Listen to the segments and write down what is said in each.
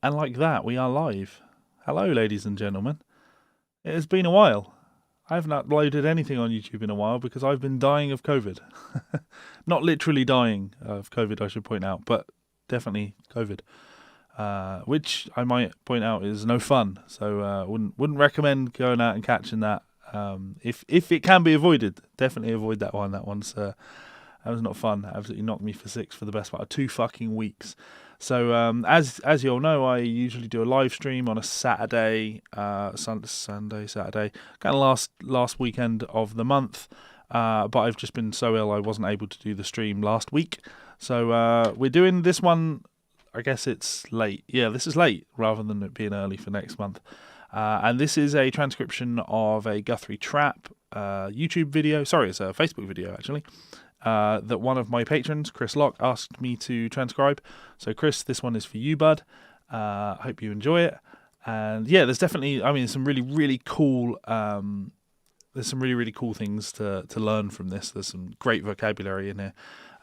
And like that, we are live. Hello, ladies and gentlemen. It has been a while. I haven't uploaded anything on YouTube in a while because I've been dying of COVID. Not literally dying of COVID, I should point out, but definitely COVID. Which I might point out is no fun. So wouldn't recommend going out and catching that. If it can be avoided, definitely avoid that one. That was not fun. Absolutely knocked me for six for the best part of 2 fucking weeks. So as you all know, I usually do a live stream on a Saturday, Saturday, kind of last weekend of the month. But I've just been so ill I wasn't able to do the stream last week. So we're doing this one. I guess it's late. Yeah, this is late rather than it being early for next month. And this is a transcription of a Guthrie Trapp YouTube video. Sorry, it's a Facebook video actually. That one of my patrons, Chris Locke, asked me to transcribe. So Chris, this one is for you, bud. Hope you enjoy it. And yeah, there's definitely, some really, really cool, there's some really, really cool things to learn from this. There's some great vocabulary in here.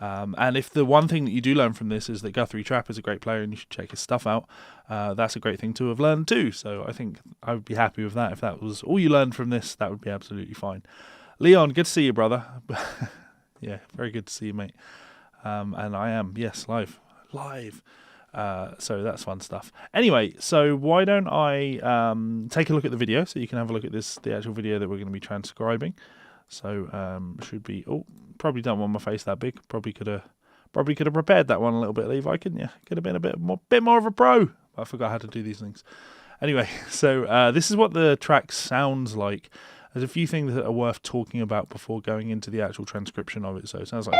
And if the one thing that you do learn from this is that Guthrie Trapp is a great player and you should check his stuff out, that's a great thing to have learned too. So I think I would be happy with that. If that was all you learned from this, that would be absolutely fine. Leon, good to see you, brother. Yeah, very good to see you, mate. And I am, yes, live. So that's fun stuff. Anyway, so why don't I take a look at the video so you can have a look at the actual video that we're going to be transcribing. So should be. Oh, probably don't want my face that big. Probably could have prepared that one a little bit, Levi, couldn't you? Could have been a bit more of a pro. I forgot how to do these things. Anyway, so this is what the track sounds like. There's a few things that are worth talking about before going into the actual transcription of it. So it sounds like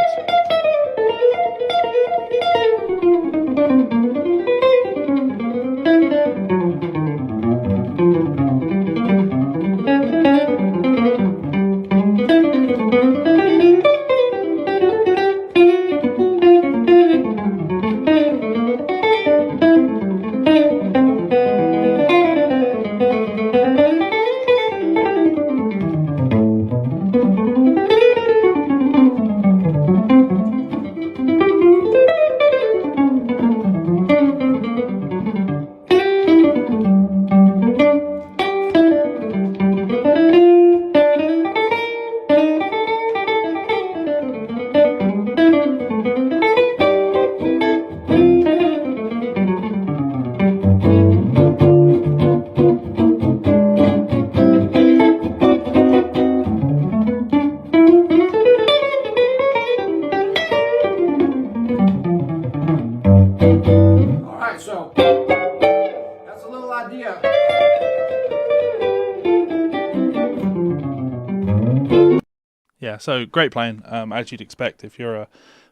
so great playing, as you'd expect. If you're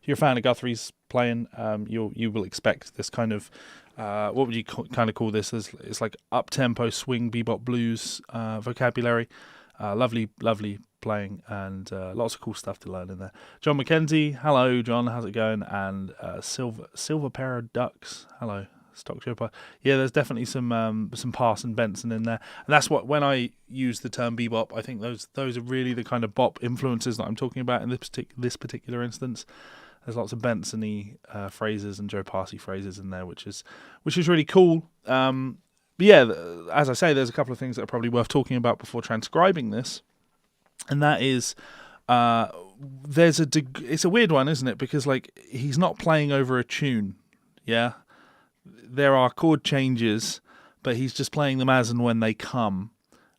a fan of Guthrie's playing, you will expect this kind of what would you kind of call this? It's like up tempo swing bebop blues vocabulary. Lovely playing and lots of cool stuff to learn in there. John McKenzie, hello John, how's it going? And Silver Pair of Ducks, hello. Stock Chipper. Yeah, there's definitely some Parson Benson in there, and that's what when I use the term bebop, I think those are really the kind of bop influences that I'm talking about in this particular instance. There's lots of Benson-y phrases and Joe Parsey phrases in there, which is really cool. But yeah, as I say, there's a couple of things that are probably worth talking about before transcribing this, and that is it's a weird one, isn't it? Because like he's not playing over a tune, yeah. There are chord changes, but he's just playing them as and when they come,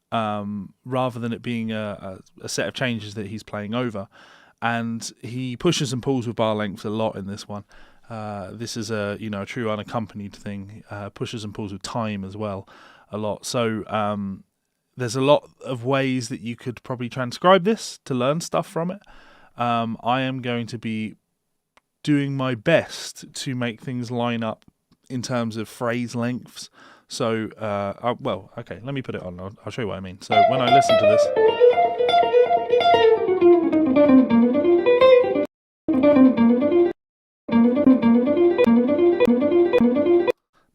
rather than it being a set of changes that he's playing over. And he pushes and pulls with bar lengths a lot in this one. This is a true unaccompanied thing. Pushes and pulls with time as well a lot. So there's a lot of ways that you could probably transcribe this to learn stuff from it. I am going to be doing my best to make things line up in terms of phrase lengths. So, okay, let me put it on. I'll show you what I mean. So when I listen to this,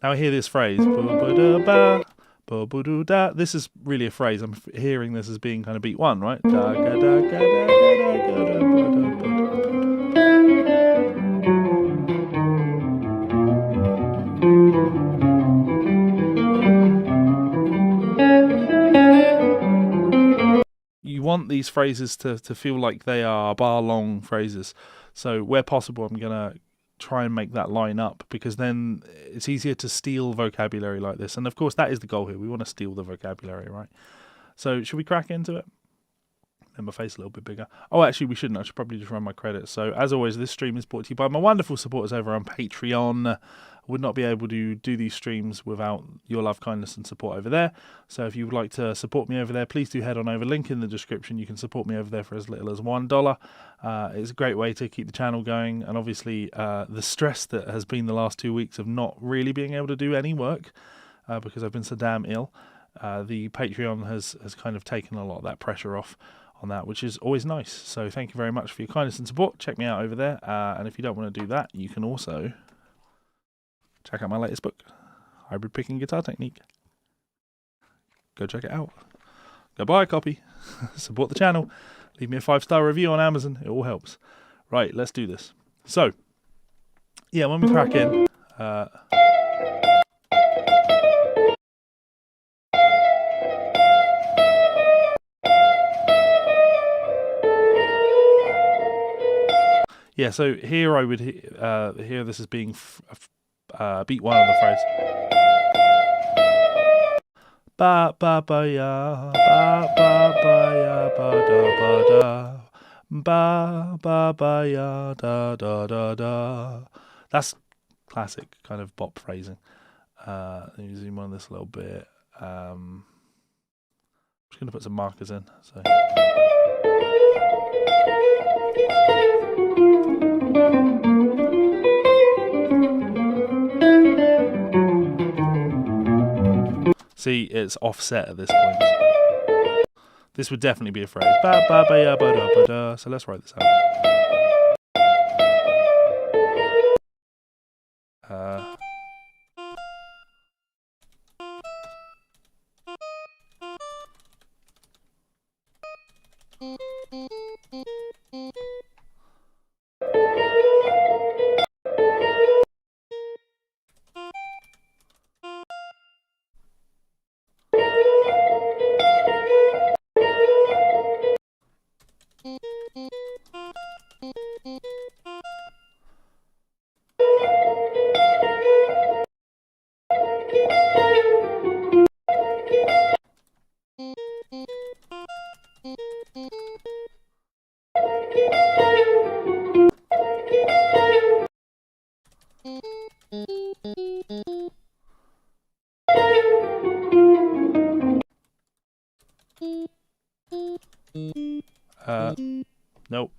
now I hear this phrase. This is really a phrase. I'm hearing this as being kind of beat one, right? want these phrases to feel like they are bar-long phrases. So where possible, I'm going to try and make that line up, because then it's easier to steal vocabulary like this. And of course, that is the goal here. We want to steal the vocabulary, right? So should we crack into it? And my face a little bit bigger. Oh, actually, we shouldn't. I should probably just run my credits. So, as always, this stream is brought to you by my wonderful supporters over on Patreon. I would not be able to do these streams without your love, kindness, and support over there. So, if you would like to support me over there, please do head on over. Link in the description. You can support me over there for as little as $1. It's a great way to keep the channel going. And obviously, the stress that has been the last 2 weeks of not really being able to do any work because I've been so damn ill, the Patreon has kind of taken a lot of that pressure off on that, which is always nice. So thank you very much for your kindness and support. Check me out over there. And if you don't want to do that, you can also check out my latest book, Hybrid Picking Guitar Technique. Go check it out. Go buy a copy. Support the channel. Leave me a 5-star review on Amazon. It all helps. Right, let's do this. So, yeah, when we crack in... yeah, so here I would hear this as being beat one of the phrase. Ba ba ba ya, ba ba ba ya, ba da ba da, ba ba ba ya, da da da da. That's classic kind of bop phrasing. Let me zoom on this a little bit. I'm just going to put some markers in. So. See, it's offset at this point. This would definitely be a phrase. Ba ba ba ya ba da ba da. So let's write this out. Nope.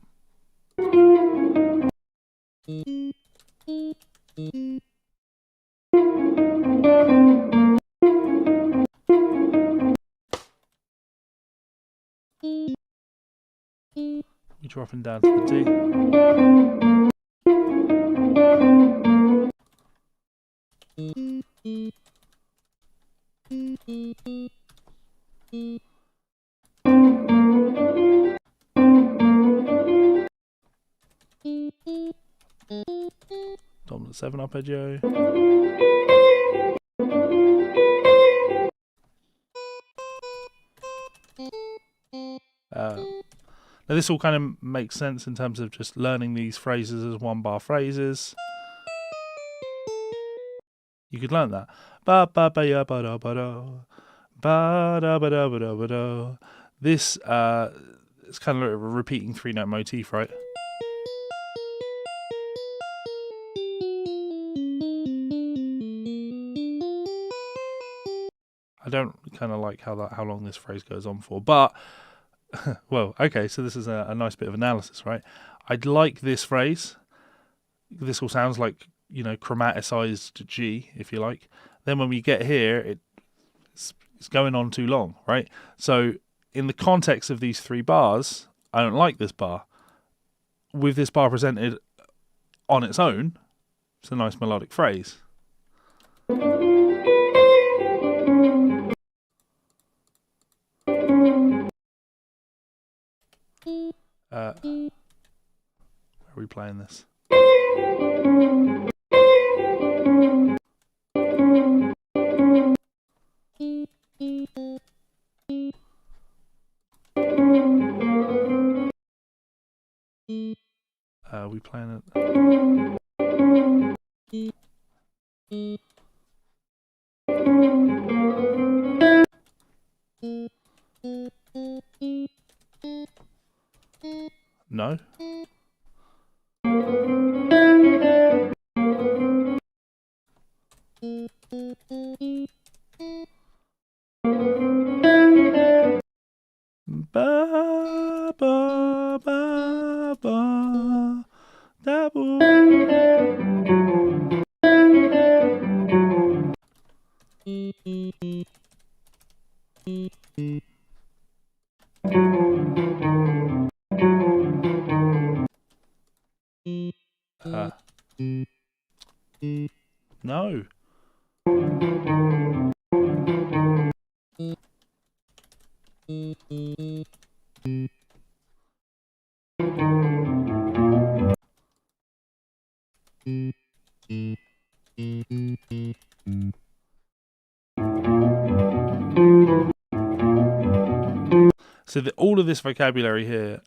We dropping down to the D. Dominant 7 arpeggio. Now this all kind of makes sense in terms of just learning these phrases as 1-bar phrases. You could learn that. Ba ba ba ya ba da ba da. Ba da ba da ba da ba da. This it's kind of like a repeating 3-note motif, right? I don't kind of like how long this phrase goes on for, but well, okay, so this is a nice bit of analysis, right? I'd like this phrase. This all sounds like, you know, chromaticized G, if you like. Then when we get here, it's going on too long, right? So in the context of these 3 bars, I don't like this bar. With this bar presented on its own, it's a nice melodic phrase. Where are we playing this? playing it. No. Ba ba ba ba da boo. No. So all of this vocabulary here,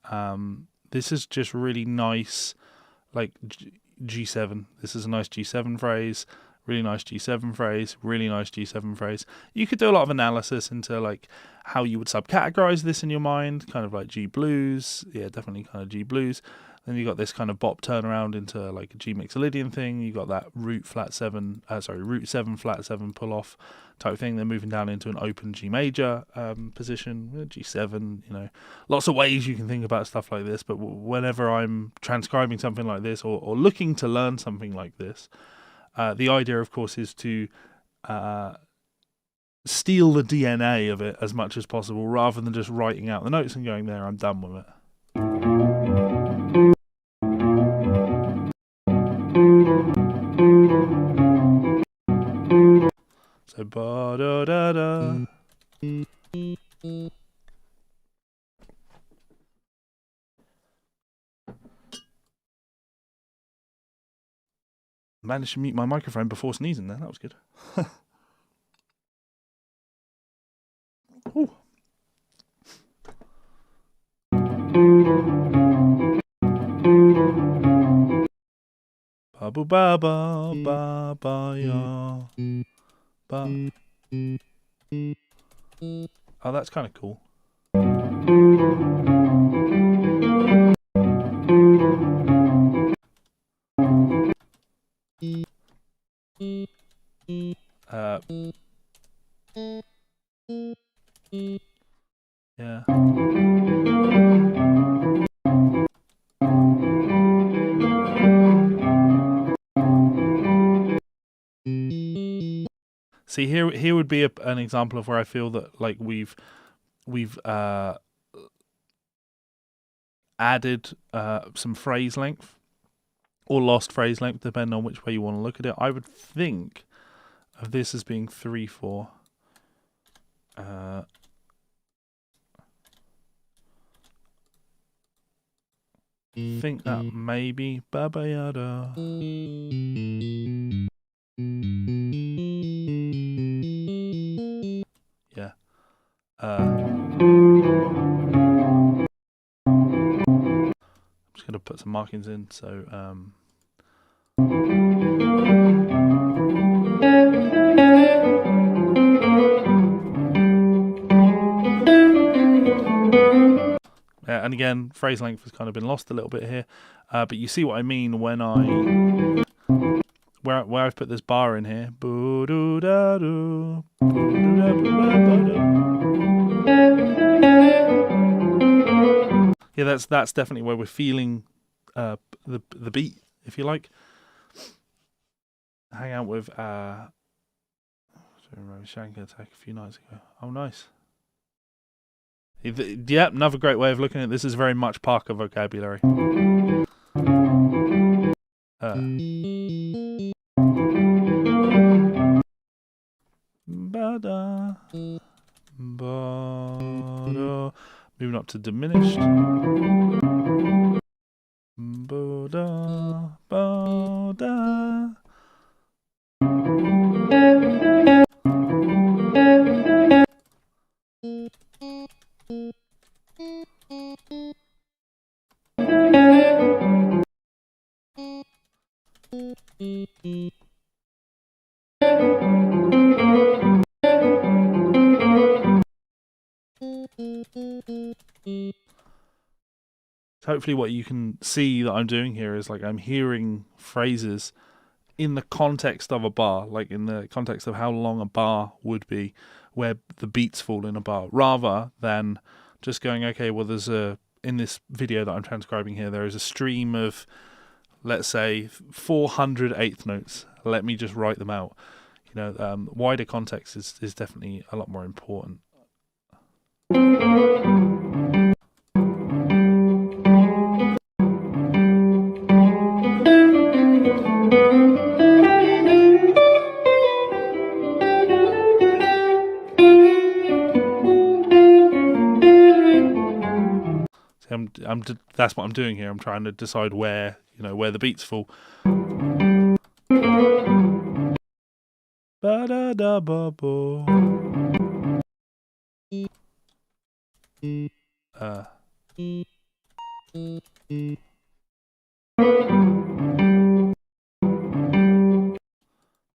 this is just really nice, like G7. This is a nice G7 phrase, really nice G7 phrase, really nice G7 phrase. You could do a lot of analysis into like how you would subcategorize this in your mind, kind of like G blues. Yeah, definitely kind of G blues. Then you got this kind of bop turnaround into like a G mixolydian thing. You got that root 7 flat 7 pull off type thing. They're moving down into an open G major position, G7. You know, lots of ways you can think about stuff like this. But whenever I'm transcribing something like this or looking to learn something like this, the idea, of course, is to steal the DNA of it as much as possible, rather than just writing out the notes and going, there, I'm done with it. So ba da da da. Managed to mute my microphone before sneezing there. That was good. Ooh. Ba ba ba ba ba ba ya. Ba. Oh, that's kind of cool. Yeah. See, here would be an example of where I feel that like we've added some phrase length or lost phrase length, depending on which way you want to look at it. I would think of this as being 3/4. Think that maybe Baba Yada. Yeah. I'm just going to put some markings in. So and again, phrase length has kind of been lost a little bit here, but you see what I mean when where I've put this bar in here. Yeah, that's definitely where we're feeling the beat, if you like. Hang out with Shanker Attack a few nights ago. Oh, nice. Yeah, another great way of looking at this is very much Parker vocabulary. Ba-da, ba-da. Moving up to diminished. Ba-da, ba-da. So hopefully what you can see that I'm doing here is like I'm hearing phrases in the context of a bar, like in the context of how long a bar would be, where the beats fall in a bar, rather than just going, okay, well, in this video that I'm transcribing here, there is a stream of, let's say, 400 eighth notes. Let me just write them out. Wider context is definitely a lot more important. That's what I'm doing here. I'm trying to decide where the beats fall. Ba-da-da-ba-bo.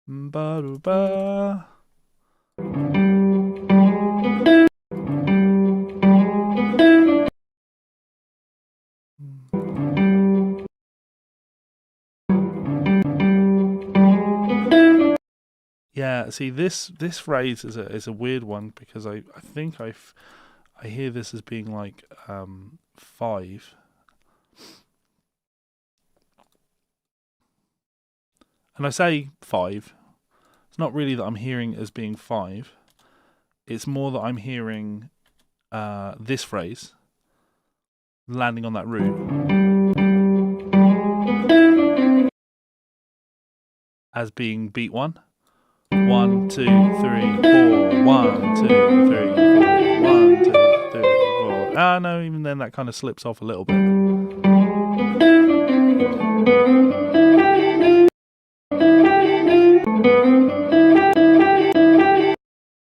Ba-do-ba. Yeah, see, this phrase is a weird one, because I think I hear this as being like 5. And I say 5. It's not really that I'm hearing it as being 5. It's more that I'm hearing this phrase landing on that root as being beat 1. 1, 2, 3, 4. 1, 2, 3, 4. 1, 2, 3, 4. Ah, no, even then that kind of slips off a little bit.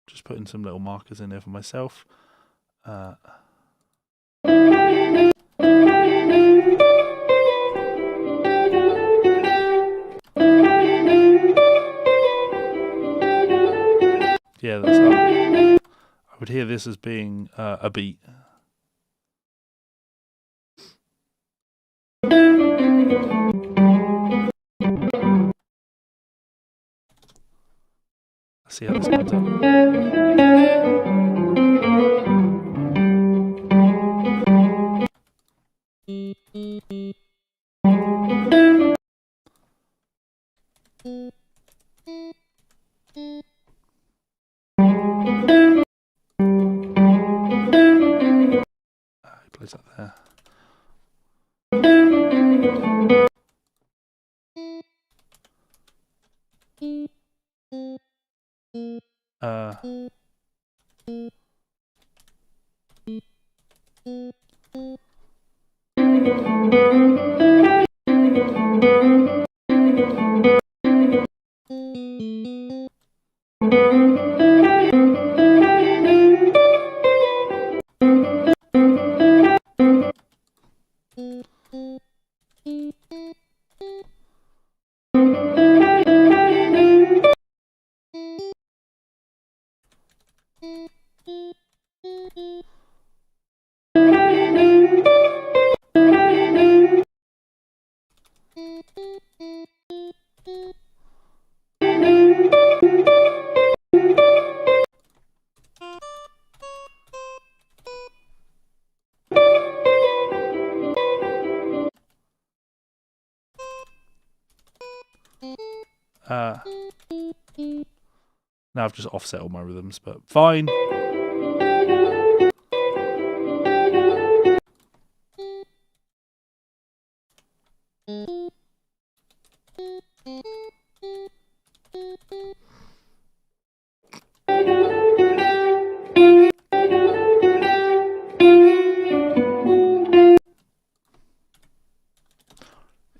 Just putting some little markers in there for myself. Yeah, that's how I would hear this as being a beat. Let's see how this comes up. Place that there. Now I've just offset all my rhythms, but fine.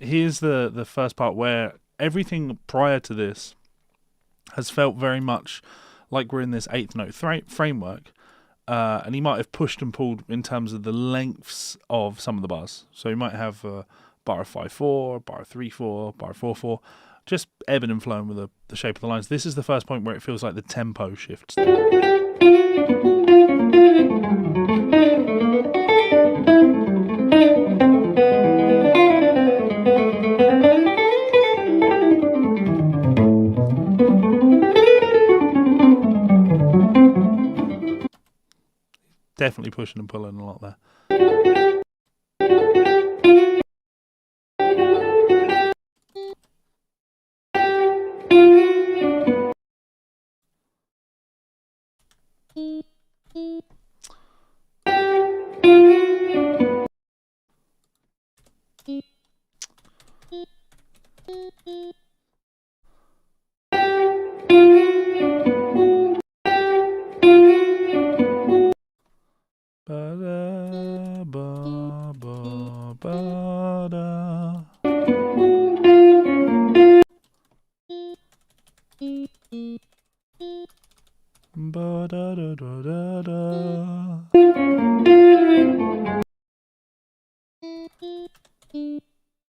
Here's the first part where everything prior to this has felt very much like we're in this eighth note framework, and he might have pushed and pulled in terms of the lengths of some of the bars. So you might have bar of 5/4, bar of 3/4, bar of 4/4, just ebbing and flowing with the shape of the lines. This is the first point where it feels like the tempo shifts. Definitely pushing and pulling a lot there.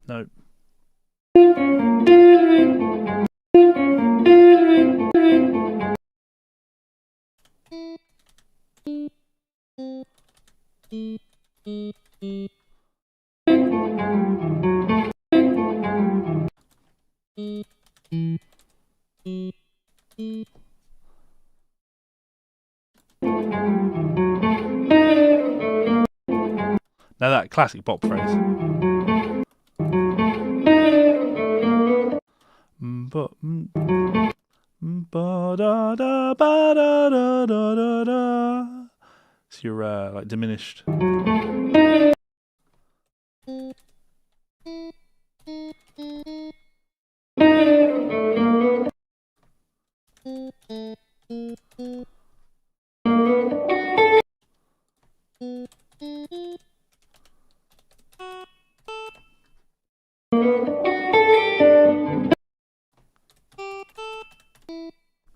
No. Now that classic bop phrase. It's your like diminished.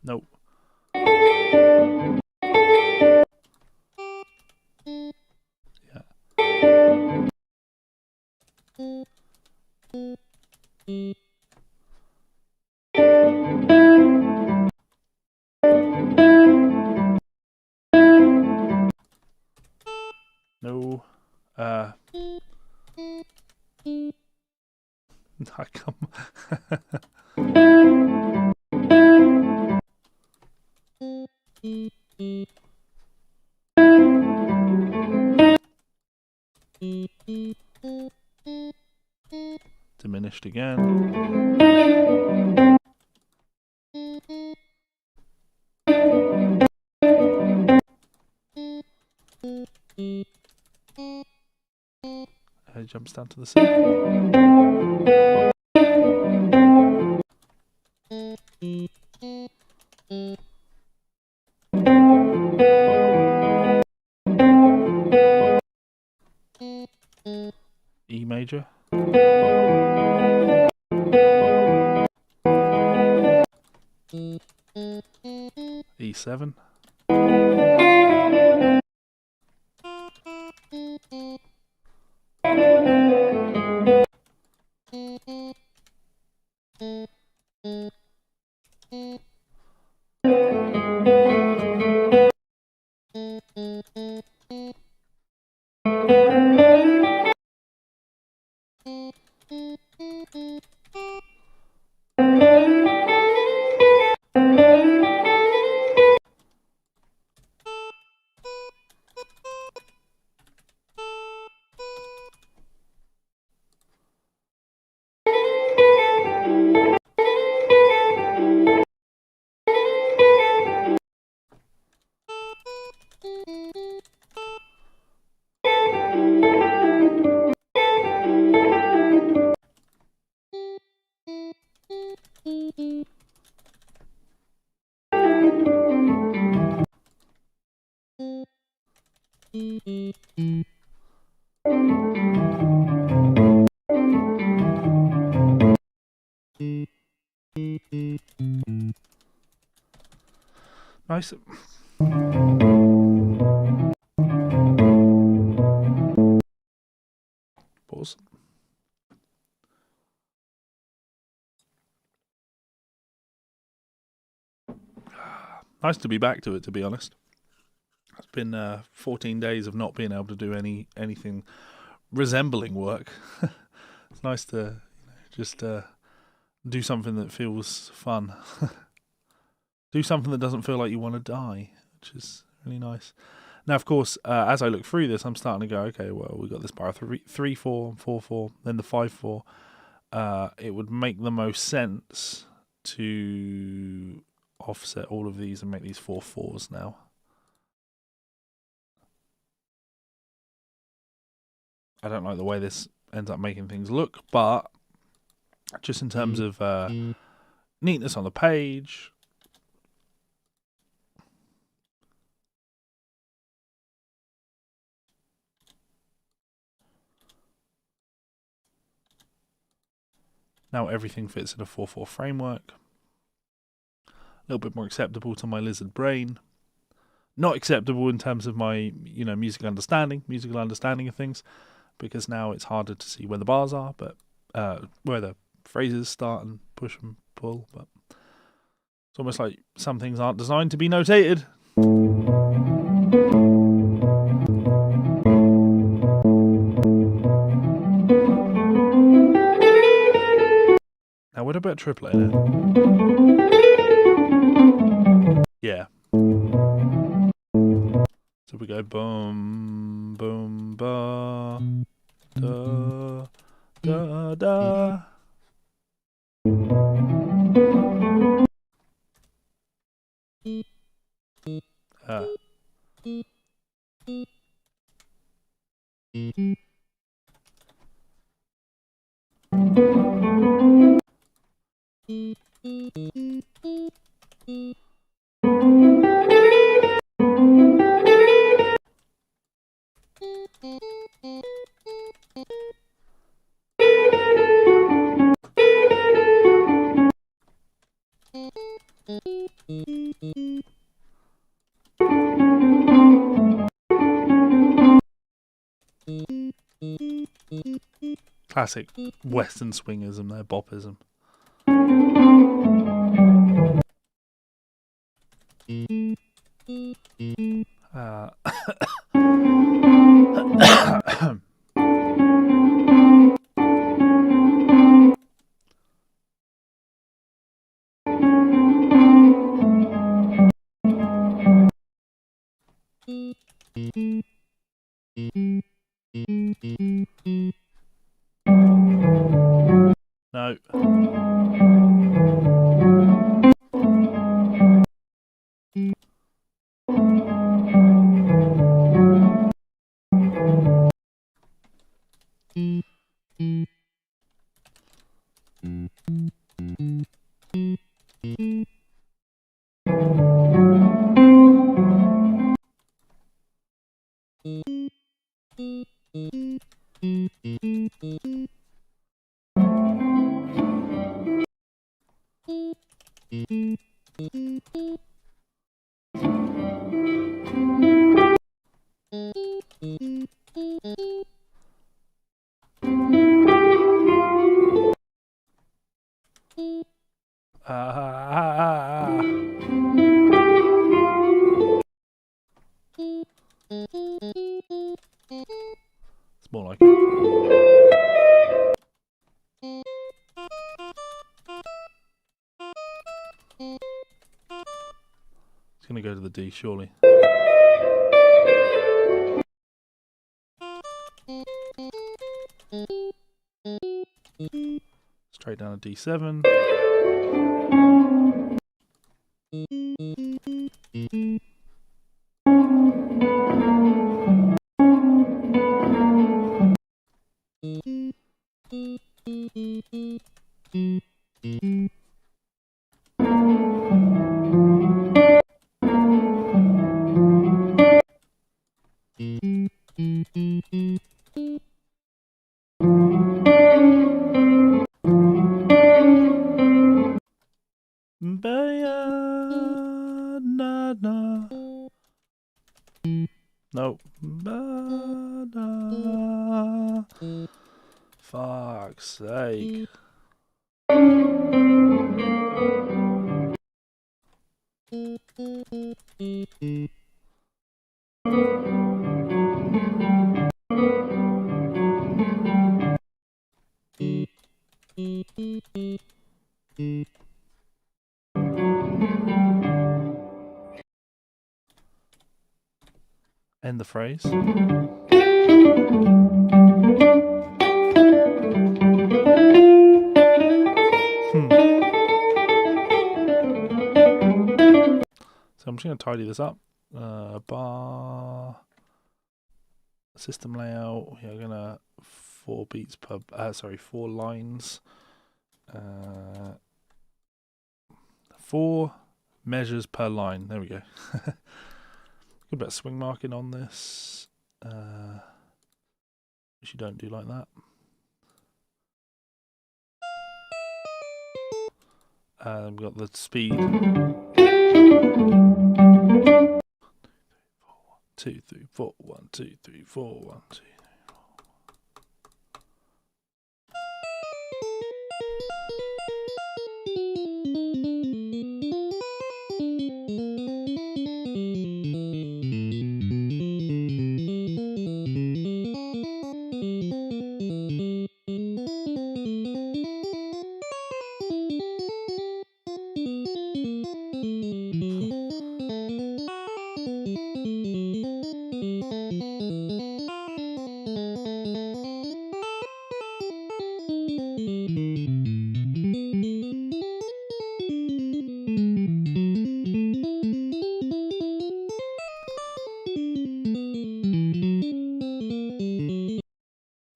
Nope. Yeah. No. I come. Diminished again. Jumps down to the C. E major. E7. Nice. Pause. Nice to be back to it, to be honest. It's been 14 days of not being able to do anything resembling work. It's nice to just do something that feels fun. Do something that doesn't feel like you want to die, which is really nice. Now, of course, as I look through this, I'm starting to go, okay, well, we got this bar 3/4, 4/4, then the 5/4. It would make the most sense to offset all of these and make these 4/4s now. I don't like the way this ends up making things look, but just in terms of neatness on the page, now everything fits in a 4/4 framework. A little bit more acceptable to my lizard brain. Not acceptable in terms of my, musical understanding of things, because now it's harder to see where the bars are, but where the phrases start and push and pull. But it's almost like some things aren't designed to be notated. Now, what about triplet in it? Yeah. So we go boom, boom, ba, da, da, da. Classic Western swingism there, bopism. No. It's more like it. It's going to go to the D, surely. Straight down to D7. No. Fuck's sake. End the phrase. So I'm just going to tidy this up. Bar system layout. We're going to 4 beats per. 4 lines. 4 measures per line. There we go. Good bit of swing marking on this. Which you don't do like that. We've got the speed. 2, 3, 4, 1, 2, 3, 4, 1, 2.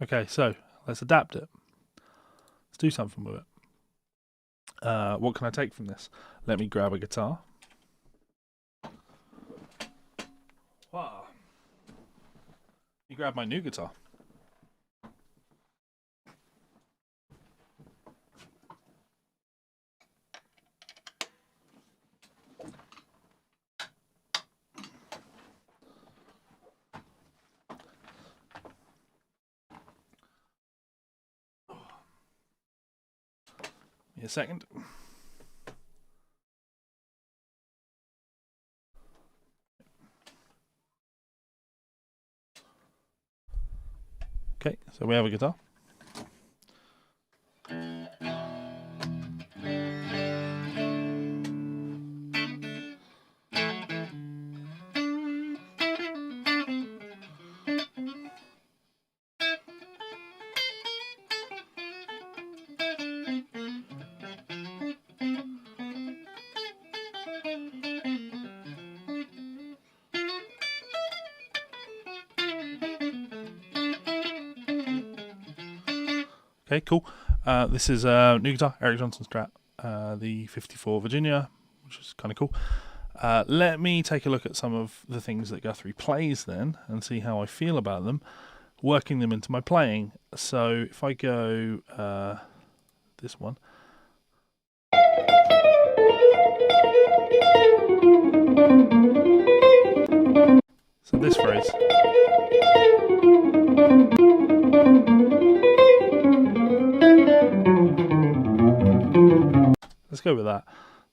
Okay, so let's adapt it. Let's do something with it. What can I take from this? Let me grab a guitar. Wow. You grab my new guitar. A second. Okay, so we have a guitar. Okay, cool. This is a new guitar, Eric Johnson's Trapp, the 54 Virginia, which is kind of cool. Let me take a look at some of the things that Guthrie plays then and see how I feel about them, working them into my playing. So if I go this one. So this phrase. Let's go with that.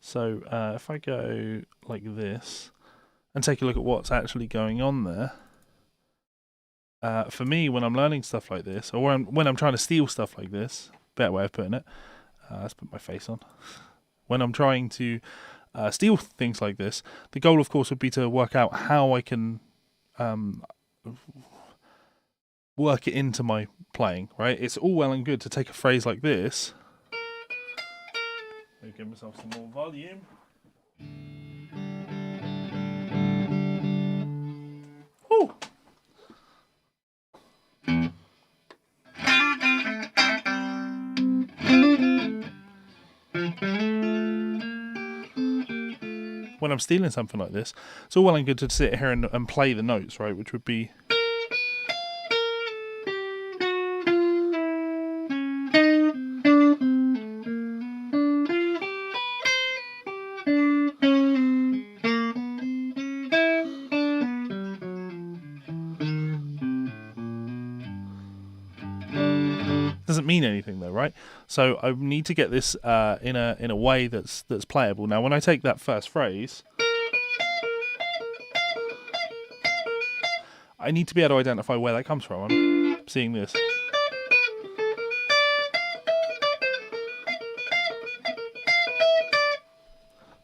So if I go like this and take a look at what's actually going on there, for me, when I'm learning stuff like this, or when I'm trying to steal stuff like this, better way of putting it, let's put my face on. When I'm trying to steal things like this, the goal, of course, would be to work out how I can work it into my playing, right? It's all well and good to take a phrase like this. Let me give myself some more volume. Woo! When I'm stealing something like this, it's all well and good to sit here and play the notes, right? Which would be... doesn't mean anything though, right? So I need to get this in a way that's playable. Now, when I take that first phrase, I need to be able to identify where that comes from. I'm seeing this.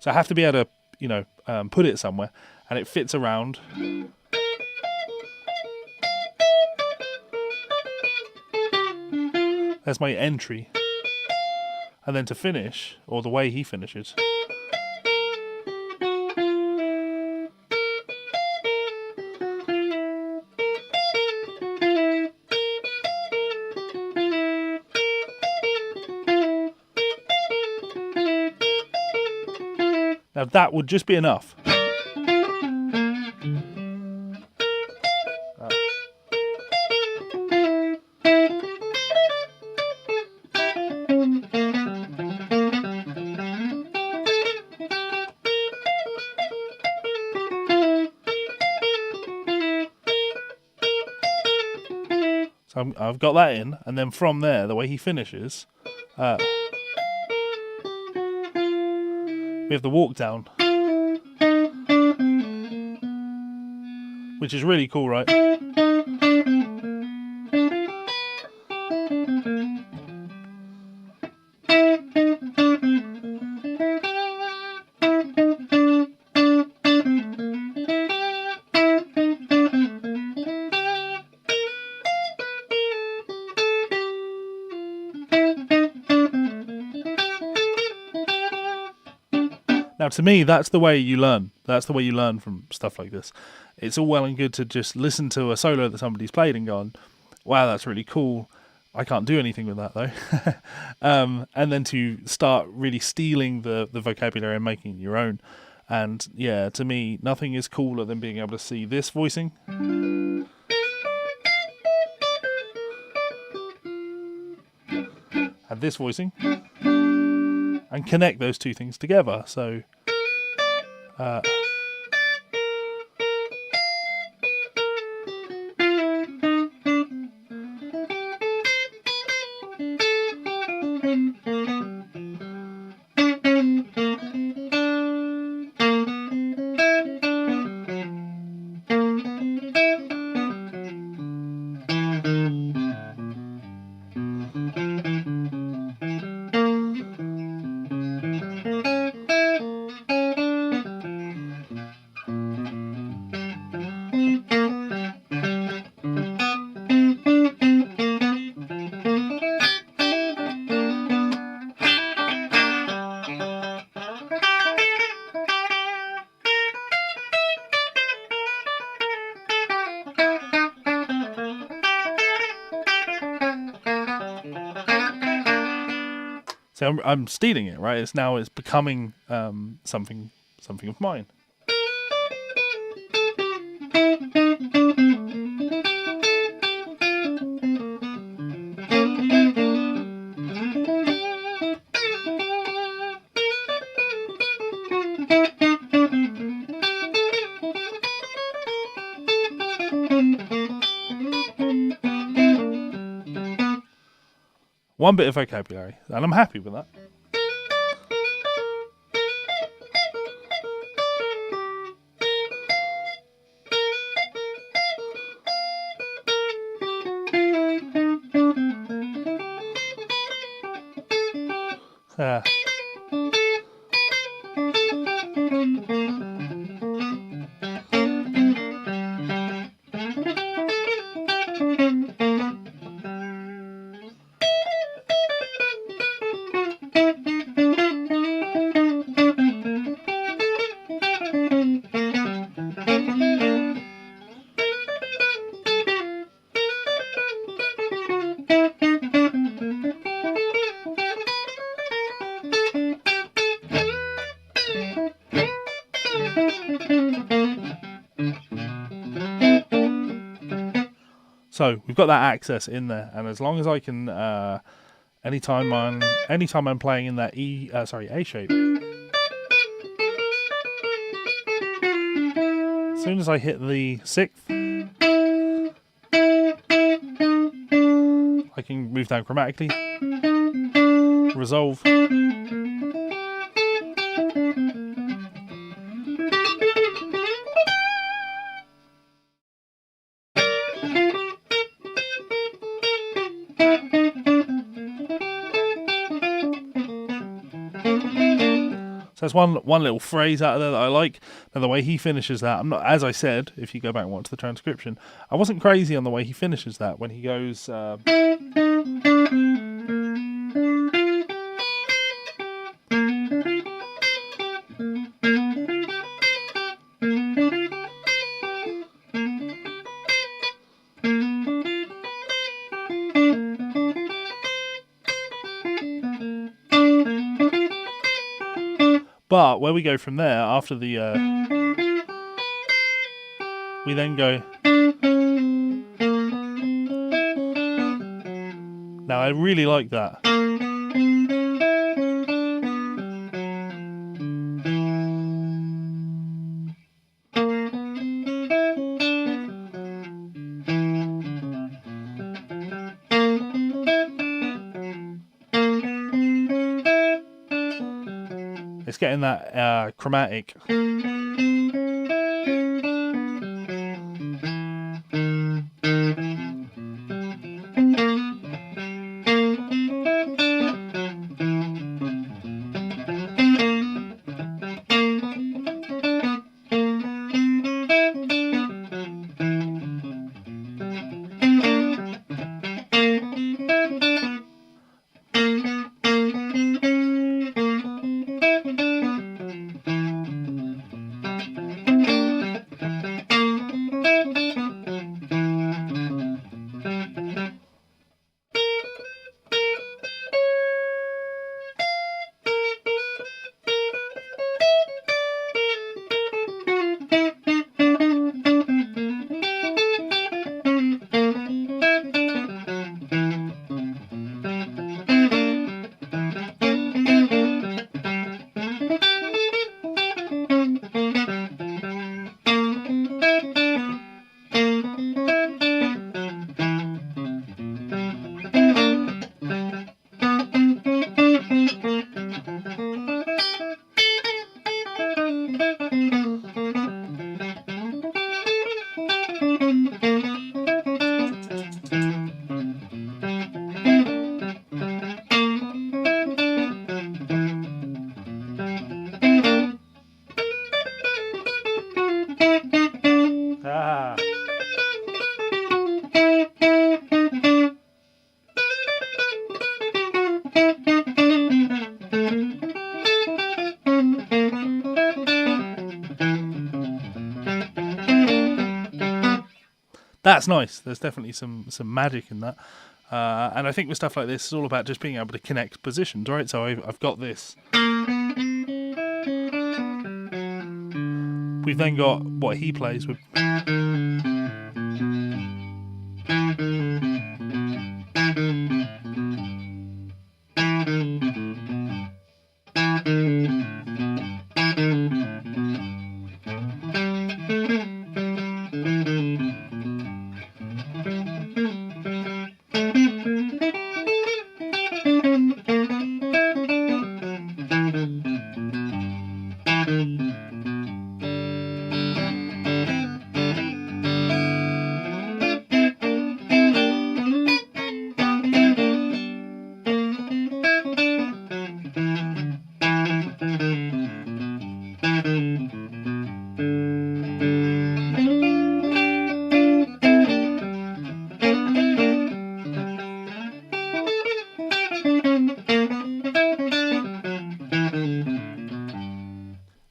So I have to be able to, put it somewhere, and it fits around. There's my entry. And then to finish, or the way he finishes. Now that would just be enough. So I've got that in, and then from there, the way he finishes, we have the walk down, which is really cool, right? Now, to me, that's the way you learn. That's the way you learn from stuff like this. It's all well and good to just listen to a solo that somebody's played and gone, wow, that's really cool. I can't do anything with that, though. And then to start really stealing the vocabulary and making it your own. And, yeah, to me, nothing is cooler than being able to see this voicing. And this voicing. And connect those two things together. So, so I'm stealing it, right? It's becoming something of mine. One bit of vocabulary, and I'm happy with that. So we've got that access in there, and as long as I can, anytime I'm playing in that A shape, as soon as I hit the sixth, I can move down chromatically, resolve. So So that's one little phrase out of there that I like. Now the way he finishes that, I'm not, as I said, if you go back and watch the transcription, I wasn't crazy on the way he finishes that when he goes. But where we go from there, after the, we then go. Now I really like that. It's getting that chromatic. That's nice. There's definitely some magic in that. And I think with stuff like this, it's all about just being able to connect positions, right? So I've got this. We've then got what he plays with.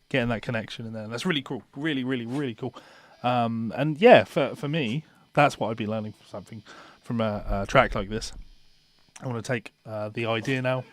Getting that connection in there. That's really cool. Really, really, really cool. And yeah, for me, that's what I'd be learning from something from a track like this. I want to take the idea now.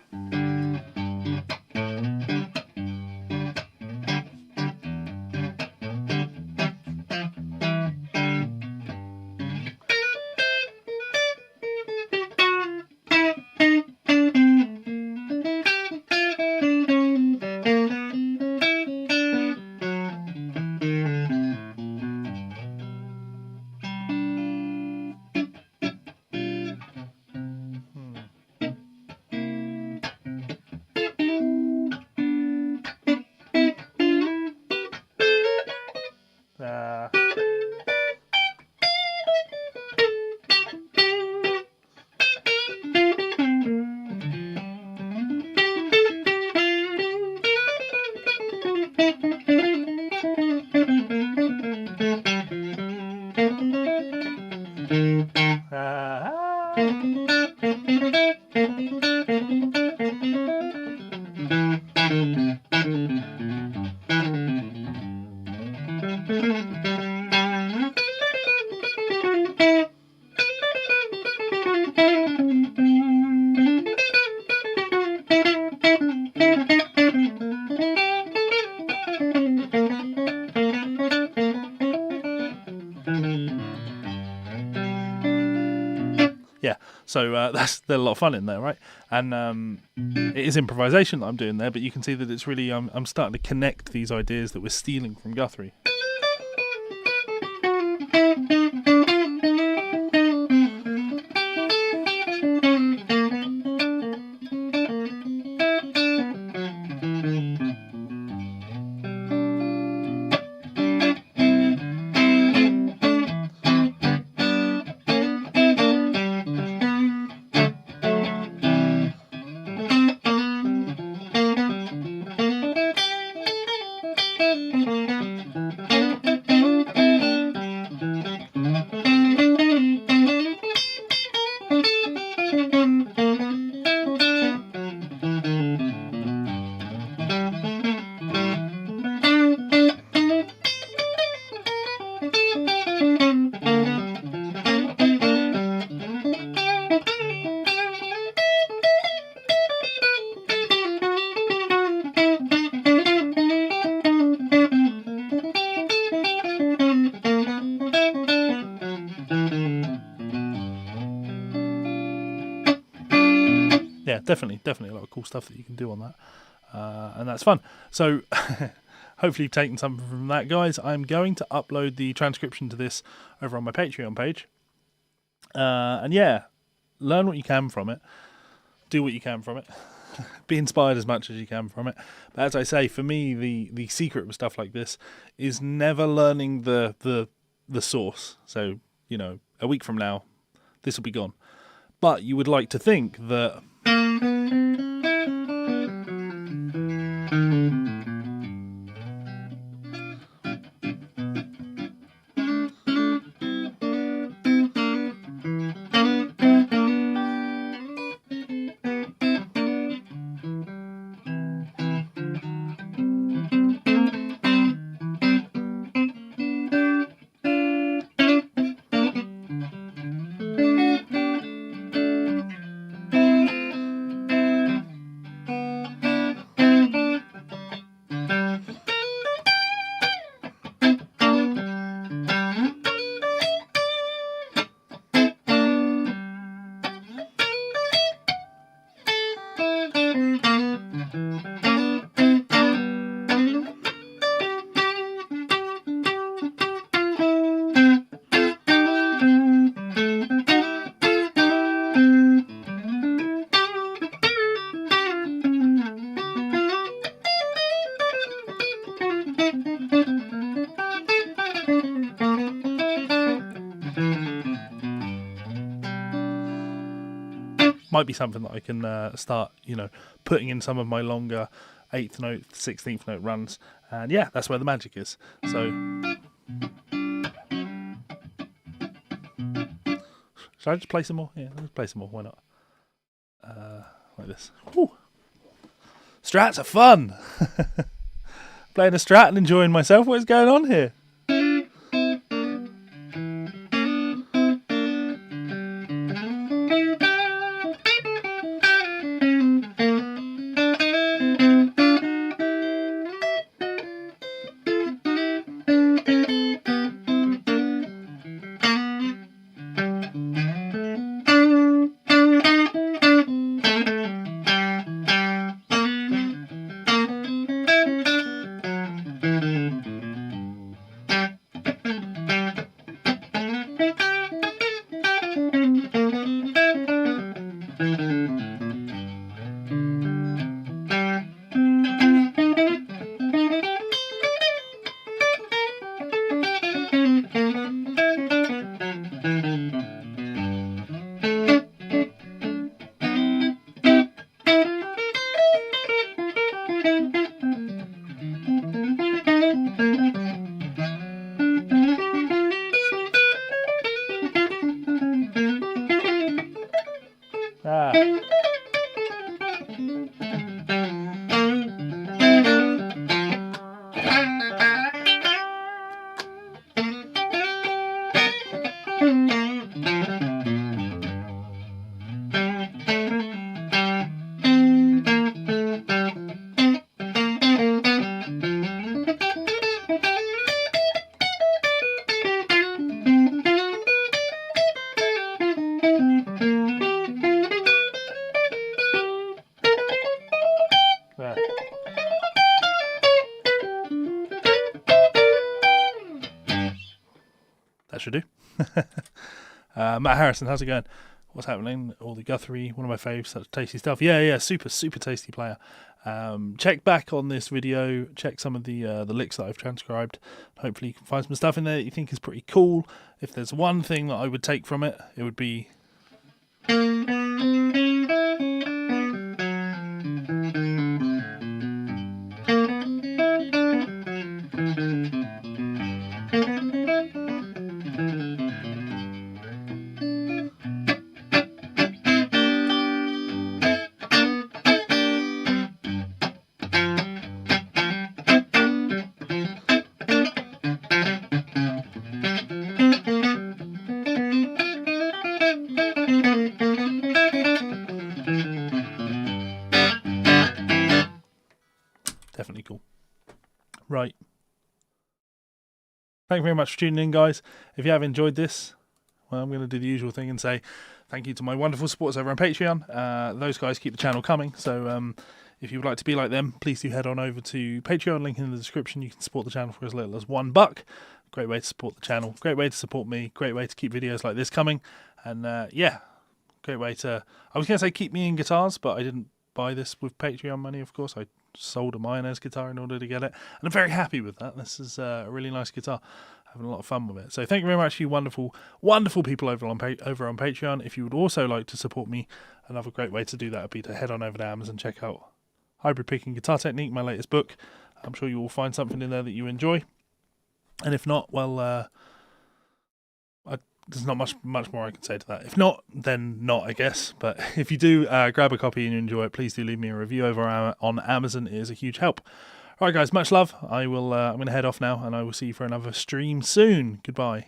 Yeah, so there's a lot of fun in there, right? And it is improvisation that I'm doing there, but you can see that it's really I'm starting to connect these ideas that we're stealing from Guthrie. Yeah, definitely a lot of cool stuff that you can do on that, and that's fun. So hopefully you've taken something from that, guys. I'm going to upload the transcription to this over on my Patreon page, and yeah, learn what you can from it, do what you can from it, be inspired as much as you can from it. But as I say, for me, the secret with stuff like this is never learning the source. So, you know, a week from now, this will be gone. But you would like to think that might be something that I can start, you know, putting in some of my longer 8th note, 16th note runs. And yeah, that's where the magic is. So should I just play some more? Yeah, let's play some more. Why not? Like this. Woo. Strats are fun. Playing a strat and enjoying myself. What is going on here? That should do. Matt Harrison, how's it going? What's happening? All the Guthrie, one of my faves, such tasty stuff. Yeah, super tasty player. Check back on this video, check some of the licks that I've transcribed. Hopefully you can find some stuff in there that you think is pretty cool. If there's one thing that I would take from it, it would be... Definitely cool. Right. Thank you very much for tuning in, guys. If you have enjoyed this, well, I'm going to do the usual thing and say thank you to my wonderful supporters over on Patreon. Those guys keep the channel coming, so if you would like to be like them, please do head on over to Patreon, link in the description. You can support the channel for as little as $1. Great way to support the channel, great way to support me, great way to keep videos like this coming, and yeah, great way to, I was going to say keep me in guitars, but I didn't buy this with Patreon money, of course. I sold a Mayonnaise guitar in order to get it, and I'm very happy with that. This is a really nice guitar. Having a lot of fun with it. So thank you very much, you wonderful people over on Patreon. If you would also like to support me, another great way to do that would be to head on over to Amazon, check out Hybrid Picking Guitar Technique, my latest book. I'm sure you will find something in there that you enjoy. And if not, well, there's not much more I can say to that. If not, then not, I guess. But if you do grab a copy and you enjoy it, please do leave me a review over on Amazon. It is a huge help. All right, guys, much love. I'm going to head off now, and I will see you for another stream soon. Goodbye.